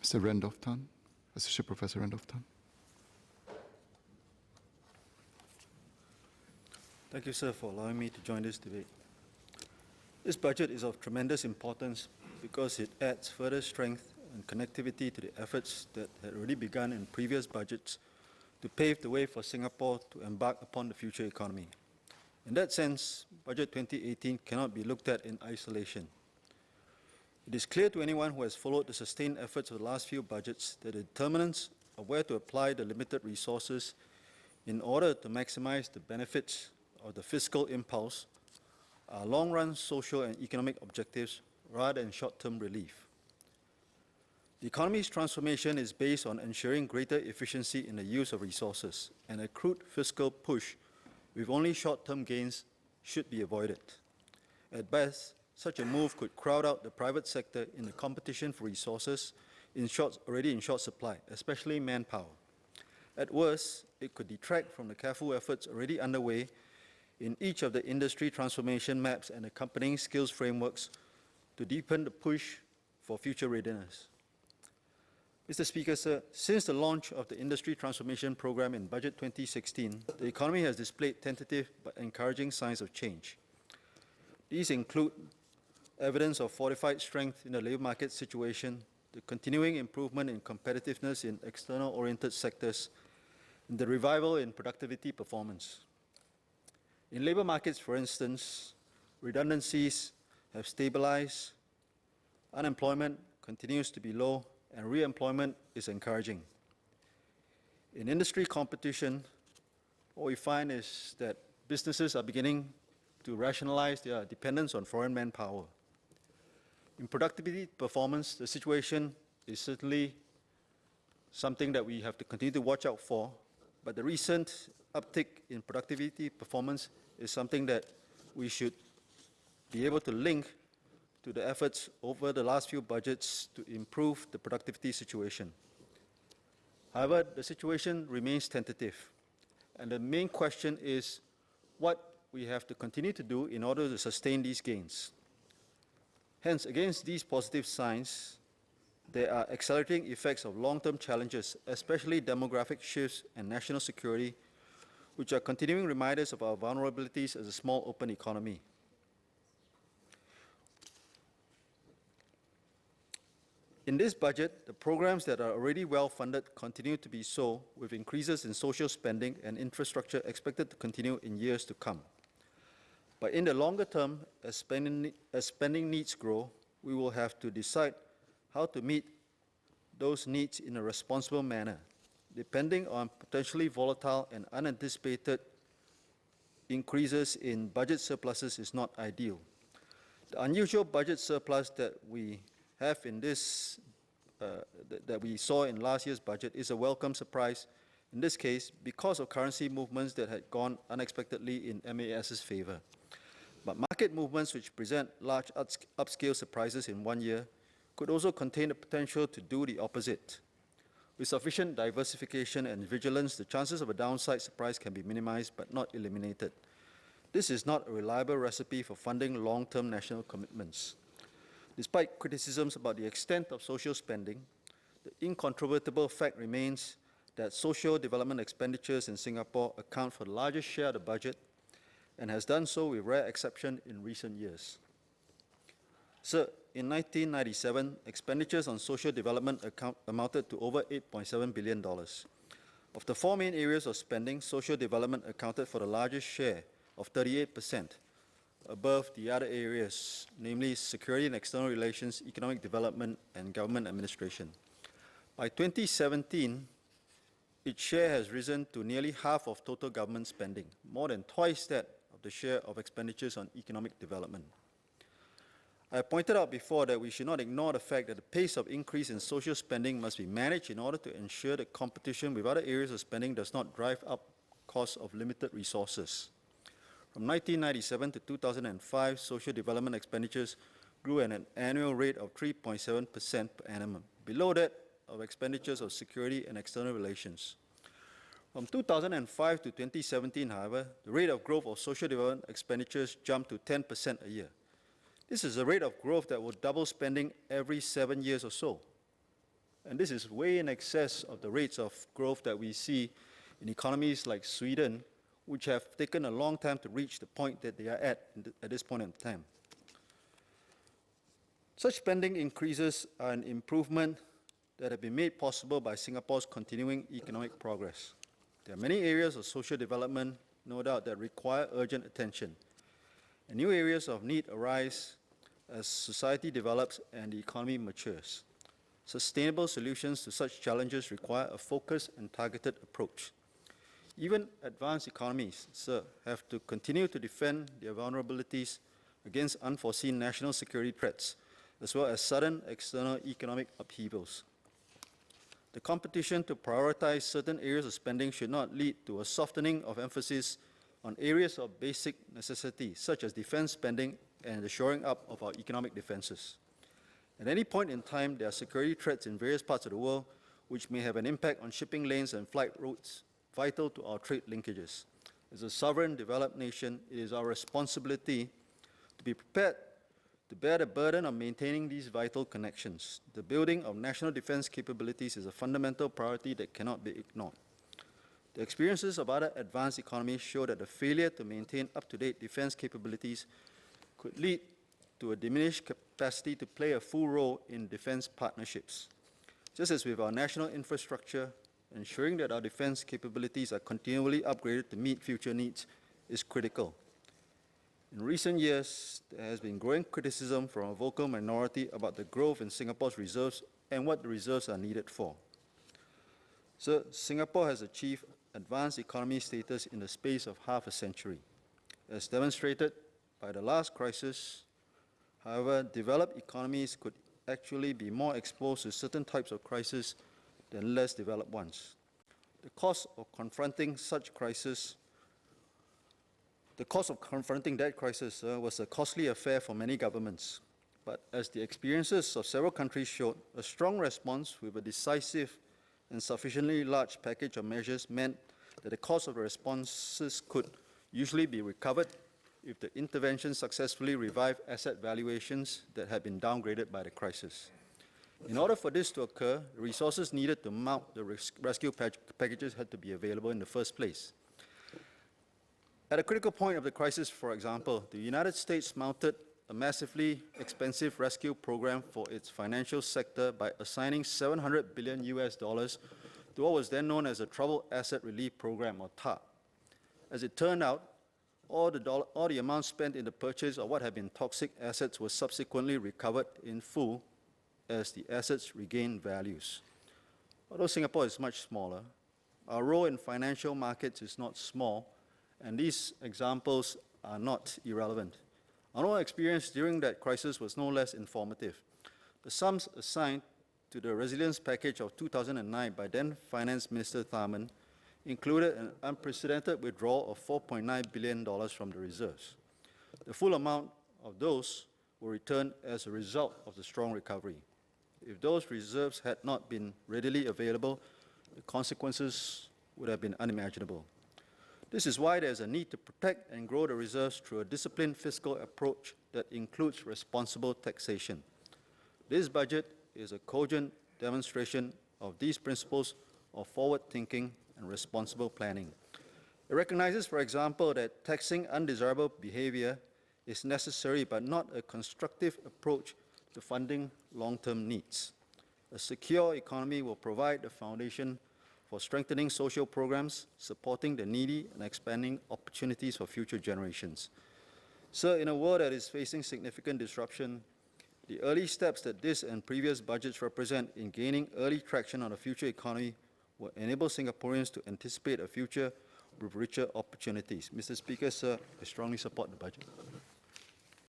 Mr. Randolph Tan, Associate Professor Randolph Tan. Thank you, sir, for allowing me to join this debate. This budget is of tremendous importance because it adds further strength and connectivity to the efforts that had already begun in previous budgets to pave the way for Singapore to embark upon the future economy. In that sense, Budget 2018 cannot be looked at in isolation. It is clear to anyone who has followed the sustained efforts of the last few budgets that the determinants of where to apply the limited resources in order to maximize the benefits of the fiscal impulse are long-run social and economic objectives rather than short-term relief. The economy's transformation is based on ensuring greater efficiency in the use of resources, and a crude fiscal push with only short-term gains should be avoided. At best, such a move could crowd out the private sector in the competition for resources already in short supply, especially manpower. At worst, it could detract from the careful efforts already underway in each of the industry transformation maps and accompanying skills frameworks to deepen the push for future readiness. Mr. Speaker, sir, since the launch of the Industry Transformation Programme in Budget 2016, the economy has displayed tentative but encouraging signs of change. These include evidence of fortified strength in the labour market situation, the continuing improvement in competitiveness in external-oriented sectors, and the revival in productivity performance. In labour markets, for instance, redundancies have stabilised, unemployment continues to be low, and re-employment is encouraging. In industry competition, what we find is that businesses are beginning to rationalize their dependence on foreign manpower. In productivity performance, the situation is certainly something that we have to continue to watch out for, but the recent uptick in productivity performance is something that we should be able to link to the efforts over the last few budgets to improve the productivity situation. However, the situation remains tentative, and the main question is what we have to continue to do in order to sustain these gains. Hence, against these positive signs, there are accelerating effects of long-term challenges, especially demographic shifts and national security, which are continuing reminders of our vulnerabilities as a small open economy. In this budget, the programs that are already well-funded continue to be so, with increases in social spending and infrastructure expected to continue in years to come. But in the longer term, as spending needs grow, we will have to decide how to meet those needs in a responsible manner, depending on potentially volatile and unanticipated increases in budget surpluses is not ideal. The unusual budget surplus that we have in this, that we saw in last year's budget is a welcome surprise, in this case, because of currency movements that had gone unexpectedly in MAS's favor. But market movements which present large upscale surprises in one year could also contain the potential to do the opposite. With sufficient diversification and vigilance, the chances of a downside surprise can be minimized but not eliminated. This is not a reliable recipe for funding long-term national commitments. Despite criticisms about the extent of social spending, the incontrovertible fact remains that social development expenditures in Singapore account for the largest share of the budget and has done so with rare exception in recent years. Sir, in 1997, expenditures on social development amounted to over $8.7 billion. Of the four main areas of spending, social development accounted for the largest share of 38%, above the other areas, namely security and external relations, economic development, and government administration. By 2017, its share has risen to nearly half of total government spending, more than twice that of the share of expenditures on economic development. I pointed out before that we should not ignore the fact that the pace of increase in social spending must be managed in order to ensure that competition with other areas of spending does not drive up costs of limited resources. From 1997 to 2005, social development expenditures grew at an annual rate of 3.7% per annum, below that of expenditures of security and external relations. From 2005 to 2017, however, the rate of growth of social development expenditures jumped to 10% a year. This is a rate of growth that will double spending every 7 years or so. And this is way in excess of the rates of growth that we see in economies like Sweden, which have taken a long time to reach the point that they are at this point in time. Such spending increases are an improvement that have been made possible by Singapore's continuing economic progress. There are many areas of social development, no doubt, that require urgent attention. And new areas of need arise as society develops and the economy matures. Sustainable solutions to such challenges require a focused and targeted approach. Even advanced economies, sir, have to continue to defend their vulnerabilities against unforeseen national security threats, as well as sudden external economic upheavals. The competition to prioritize certain areas of spending should not lead to a softening of emphasis on areas of basic necessity, such as defense spending and the shoring up of our economic defenses. At any point in time, there are security threats in various parts of the world which may have an impact on shipping lanes and flight routes vital to our trade linkages. As a sovereign, developed nation, it is our responsibility to be prepared to bear the burden of maintaining these vital connections. The building of national defense capabilities is a fundamental priority that cannot be ignored. The experiences of other advanced economies show that the failure to maintain up-to-date defense capabilities could lead to a diminished capacity to play a full role in defense partnerships. Just as with our national infrastructure, ensuring that our defense capabilities are continually upgraded to meet future needs is critical. In recent years, there has been growing criticism from a vocal minority about the growth in Singapore's reserves and what the reserves are needed for. So, Singapore has achieved advanced economy status in the space of half a century. As demonstrated by the last crisis, however, developed economies could actually be more exposed to certain types of crises than less developed ones. The cost of confronting that crisis was a costly affair for many governments. But as the experiences of several countries showed, a strong response with a decisive and sufficiently large package of measures meant that the cost of the responses could usually be recovered if the intervention successfully revived asset valuations that had been downgraded by the crisis. In order for this to occur, the resources needed to mount the rescue packages had to be available in the first place. At a critical point of the crisis, for example, the United States mounted a massively expensive rescue program for its financial sector by assigning $700 billion to what was then known as the Troubled Asset Relief Program, or TARP. As it turned out, all the amounts spent in the purchase of what had been toxic assets was subsequently recovered in full as the assets regained values. Although Singapore is much smaller, our role in financial markets is not small, and these examples are not irrelevant. Our own experience during that crisis was no less informative. The sums assigned to the resilience package of 2009 by then Finance Minister Tharman included an unprecedented withdrawal of $4.9 billion from the reserves. The full amount of those were returned as a result of the strong recovery. If those reserves had not been readily available, the consequences would have been unimaginable. This is why there is a need to protect and grow the reserves through a disciplined fiscal approach that includes responsible taxation. This budget is a cogent demonstration of these principles of forward thinking and responsible planning. It recognizes, for example, that taxing undesirable behavior is necessary but not a constructive approach to funding long-term needs. A secure economy will provide the foundation for strengthening social programs, supporting the needy, and expanding opportunities for future generations. Sir, in a world that is facing significant disruption, the early steps that this and previous budgets represent in gaining early traction on a future economy will enable Singaporeans to anticipate a future with richer opportunities. Mr. Speaker, sir, I strongly support the budget.